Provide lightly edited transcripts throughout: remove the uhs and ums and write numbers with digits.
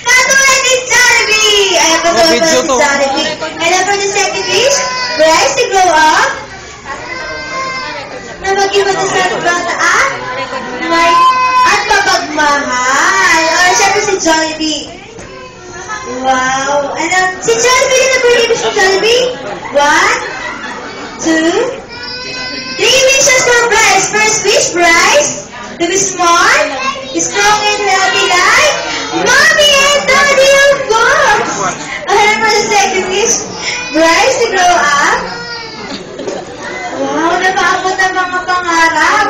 Katulad ni Jollibee! Ayan pa si Jollibee. And then for the second wish, Bryce to grow up na mag-iba na sa bata at mapagmahal. O, syempre si Jollibee. Wow! Ano? Si Jollibee na birthday wish si Jollibee? 1, 2, 3 wishes for Bryce. First wish, Bryce, to be smart, strong and healthy like Mommy and Daddy, of course. And for the second wish, Bryce to grow up. Wow, napaabot ang mga pangarap.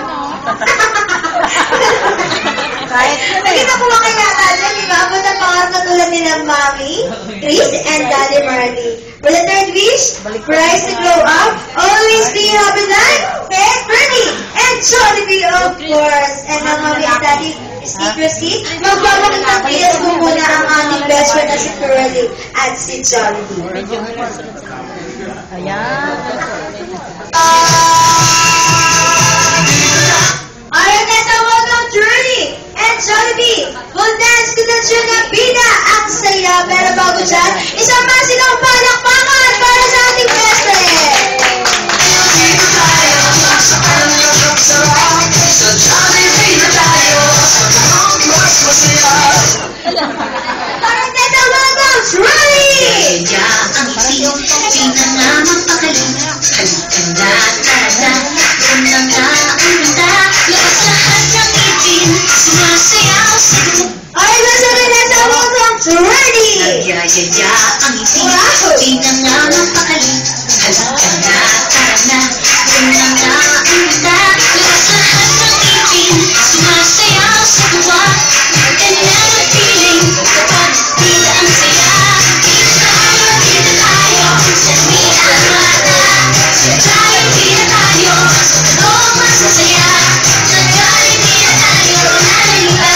Nakita ko ba kaya natin, ibaabot ang pangarap na tulad nila Mommy, Chris, and Daddy Marley. For the third wish, Bryce to grow up, always be happy like Pet Bernie, and Jollibee, of course. And ang Mommy and Daddy secrecy, magpapakit ng kilos mo muna ang ating best friend na si Curly at si Jollibee. Ayan. Alright, let's welcome Curly and Jollibee. We'll dance to the tune ng Bida. Ang saya, pero bago dyan, isang masilang palakpakan para sa ating best friend. Alright, let's welcome Curly! Kaya ang itim, pinangamang pakalim. Halika na, tara na, unang na ang banda. Lakas lahat ng itim, sumasayaw sa buong. Alright, let's welcome Curly! Nagyayaya ang itim, pinangamang pakalim. Halika na, tara na, unang na ang banda. Lakas lahat ng itim, sumasayaw sa buwan. Ganyan ang feeling, kapag bida ang saya. Bida tayo, sa mi'an mata. Sa Jollibee na tayo, sa loob masasaya. Sa Jollibee na tayo, nalalita.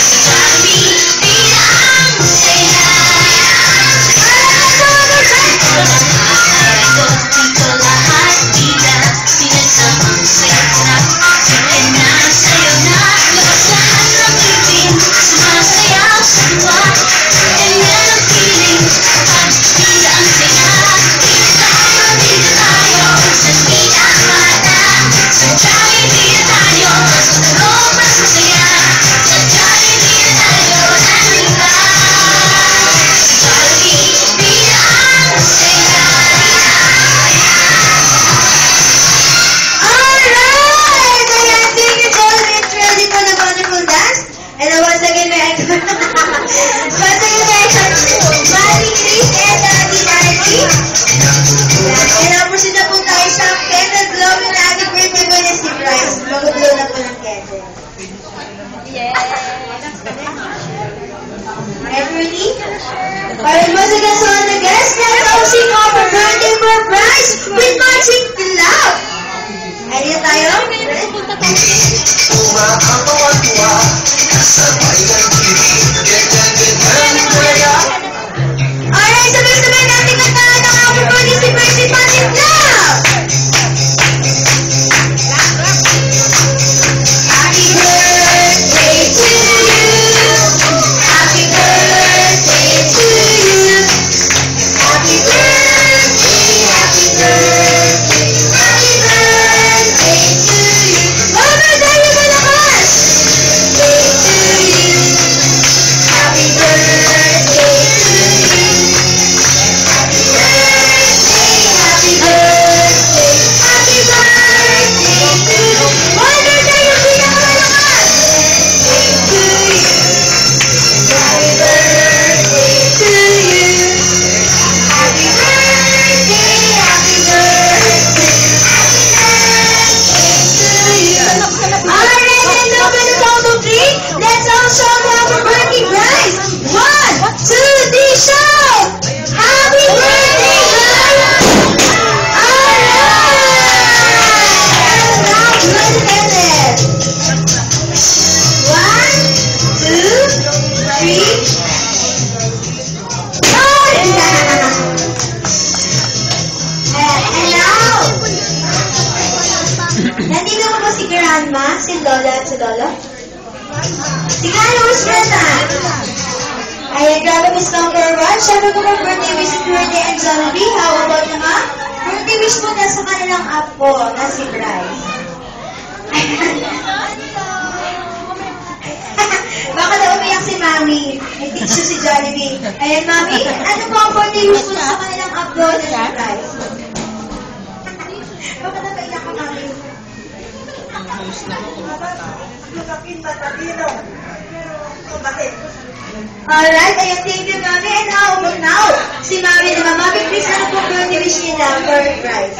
Sa Jollibee, bida ang saya. Dito lahat bida, pinagsamang saya-sarap. Sige na, sayo na, labas lahat ng itim, sumasayaw sa luwa. Ganyan ang feeling, kapag bida ang saya. Bida tayo, sa mi'an mata. Sa Jollibee na tayo, sa loob masasaya. Sa Jollibee na tayo, nalalita. Sa Jollibee, bida ang saya. Alright! Ayan, thank you, Jollibee and Curly for the wonderful dance. And once again, may Mommy, Chris, and Daddy Marley. And proceed na po tayo sa candle blowing na ating birthday boy na si Bryce. Mag-blow na po ng candle. Alright, ready? Alright, once again, so on the guests, let's all sing our birthday for Bryce with Marching Love. Ready na tayo? Alright, sabay-sabay natin kantahan ang happy birthday si Bryce with Marching Love. Happy birthday to you. Happy birthday to you. Happy birthday, happy birthday, happy birthday to you. Mga birthday niyo malakas! Birthday to you. Happy birthday to you. Happy birthday, happy birthday, happy birthday to you. Mga birthday yung pinakamalakas! Birthday to you. Happy birthday to you. Happy birthday, happy birthday, happy birthday to you. Alright, and now by the count of three, let's all shout happy birthday, Bryce. 1, 2, 3, shout! Happy birthday, Bryce! Alright! And now, blow the candle. 1, 2, 3. And now, nandito ko ba si Grandma, si Lola at si Lolo? Si Carlos Brenda. Ayan, grabe Miss Number 1. Siyempre ko ng birthday wish si Birthday and Jollibee. How about naman? Birthday wish po na sa kanilang apo na si Bryce. Baka na umiyak si Mami. May picture si Jollibee. Ayan, Mami, ano po ang birthday wish po sa kanilang apo na si Bryce? Baka na paiyak ka, Mami. Alright, ayan, thank you, Mami. And now, si Mami naman. Mami, please, ano po birthday wish nila for Bryce?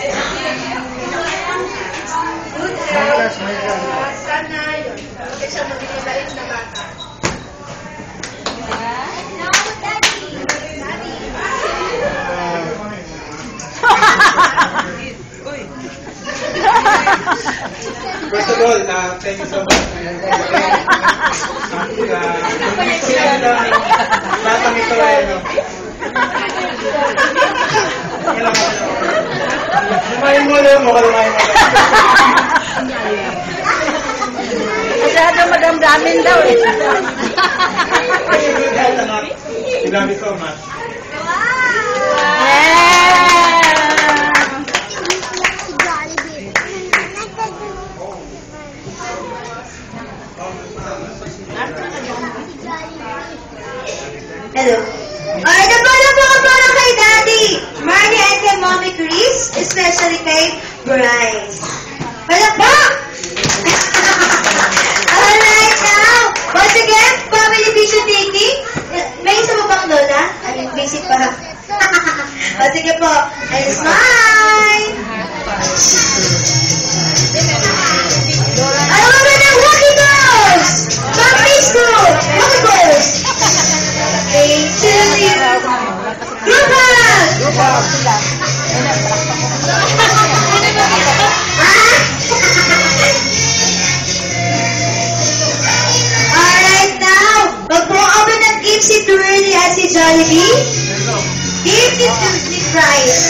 Sana yun. Kasi siya magiging bait na bata. First of all, thank you so much. Lumayan mo lang mo, lumayan mo lang. Masyado madamdamin daw eh. We love you so much. Hello. Alright, napala po ka para kay Daddy Marnie and kay Mommy Chris, especially kay Bryce. Palakpak! Alright now, once again, family picture taking. May isa mo bang lola? I mean, basic pa. O sige po, and smile! Ano ba na Wacky Girls? Family School! Wacky Girls! Thank you! Group hug! Alright now, mag-pro-open ng gift si Twirly at si Jollibee. Gift is to si Bryce.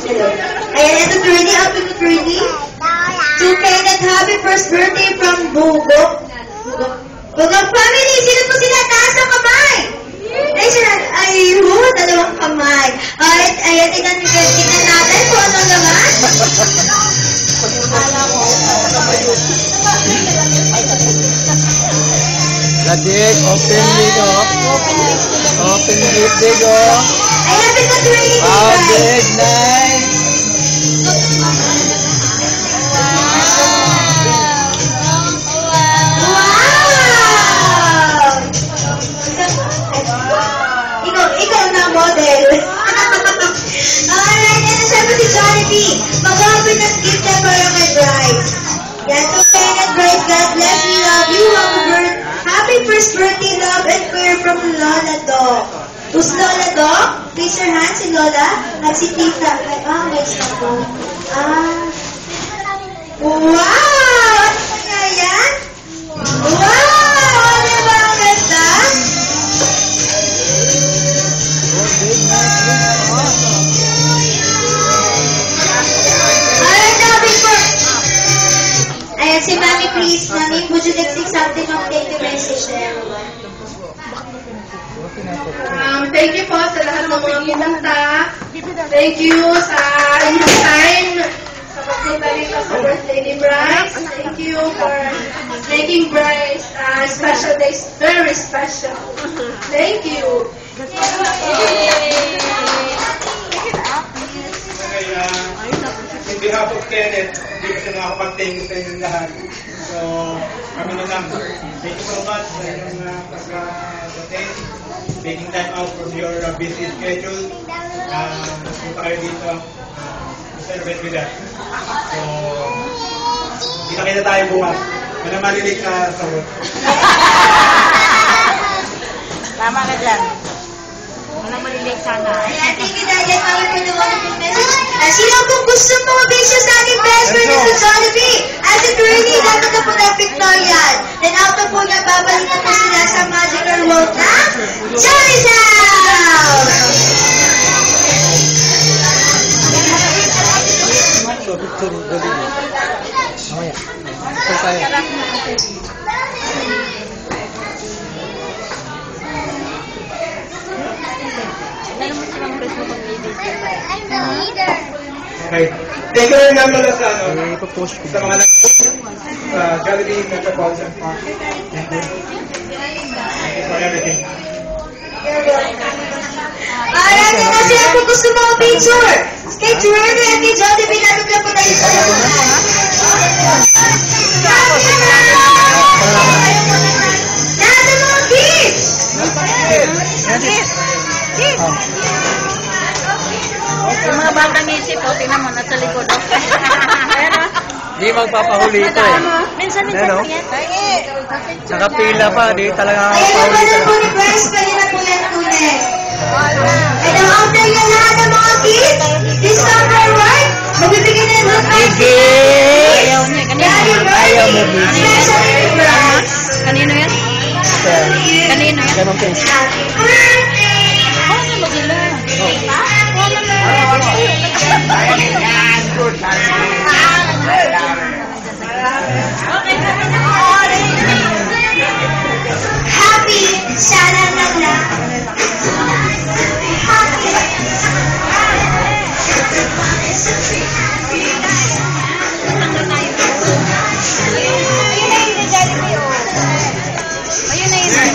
Hello. Ayan, ito Twirly, open to Twirly. To Kenneth, happy first birthday from Bugok. Bugok family, sino po sila? Taas ang kamay! Ayun, dalawang kamay. Alright, ayan, tingnan natin kung ano naman. Ladik, open big oh. Open big oh. Ayan, pinag-training Wow, big, nice. Wow! Ikaw na model. Alright, and syempre si Jollibee. Mag-open ng gift na para kay Bryce. Yan, so Kenneth, Bryce, God bless, we love you. Happy first birthday, love and care from Lola Doc. Who's Lola Doc? Raise your hand, si Lola. At si Tita. May isa po. Wow! Ano nga yan? Wow! Ano ba ang ganda? Alright, now before. Ayan, si Mami Chris. Mami, would you like to say something of thank you message to everyone? Thank you po sa lahat ng mga pumunta. Thank you sa inyong time sa pagpunta dito sa birthday ni Bryce. Thank you for making Bryce special days very special. Thank you. In behalf of Kenneth, hindi ko siya makakapag-thank you sa inyong lahat. So, kami na lang. Thank you so much sa inyong pagka-attend. Taking time out from your busy schedule. Punta kayo dito. Celebrate with us. So, kita-kita tayo bukas. Wala malilig sa sahod. Tama ka dyan. Walang malilig sana. Ayan, thank you Daddy. Mami for the wonderful message. Sino kung gusto mga wishes sa ating best friend sa Jollibee? As it really, dapat na po na Victorian. Then after po niya, babalik na po sila sa magical world na Jollibee! picture dali mo. Mamaya. Picture tayo. Okay. Thank you very much sa ano. Ipopost ko. Sa mga sa Jollibee Metropolitan Park. Thank you. Thank you for everything. Alright, na sila po gusto mga picture. Kay Jordan at kay Jollibee, lapit lang po tayo sa lahat ng mga kids! Yung mga batang isip, o, tingnan mo, nasa likod. Di magpapahuli ito eh. Minsan Ano? yan. Nakapila pa, di talaga Ayan naman makapahuli ang po talaga. ni Bryce, pwede na po yan tunay. And ang after yan lahat ng mga kids, this summer, right? Magbibigay na yung Sige! Ayaw niya. Kanino? Ayaw mo, Bibi. Especially Bryce. Kanino yan? Kanino yan? Ganun po. Happy birthday! Oo, ano mo sila? Happy, sana na lang. Happy. Ayun na yun.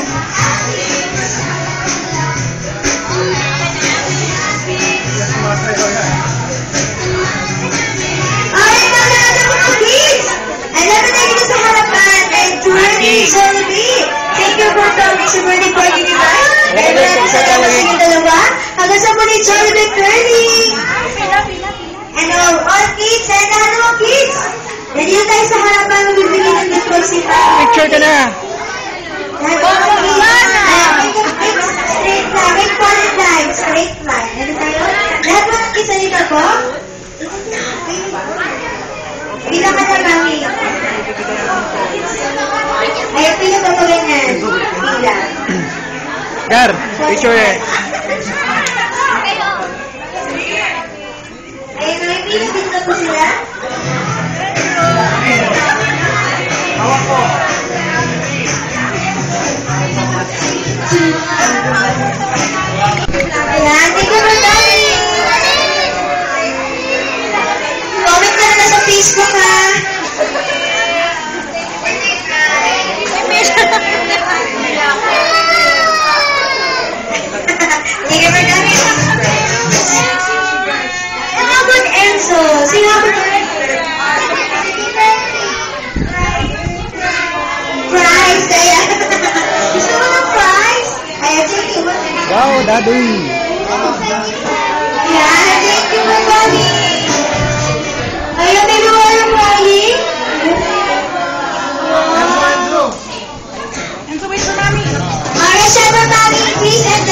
Alright, na lahat ng mga kids! And lapit tayo dito sa harapan kay Jordan Jollibee. Thank you for coming sa birthday party ni Bryce. Kaya maraming salamat sa inyong dalawa. Hanggang sa muli, Jollibee Curly. And all kids, and lahat ng mga kids. Nandito tayo sa harapan, magbibigay ng gift box si Bryce. Picture ka na! Straight line, may solid line, straight line. Ano tayo? Lahat ng mga kids, nandito po? Bilang ka na kami. Ay, pila pa po ganyan. Pila. Gar, picture eh. Ay, may pila dito po sila. Ayan, thank you for coming. Comment ka na sa Facebook, ha? Thank you for coming. And how about Enzo? Sing how about Prize, ayan. Gusto mo ng prize? Ayan, thank you. Wow, daddy! Ayan, thank you for coming. Ayan, may mga yung calling. And so wait for mommy. Alright, syempre, mami, please enter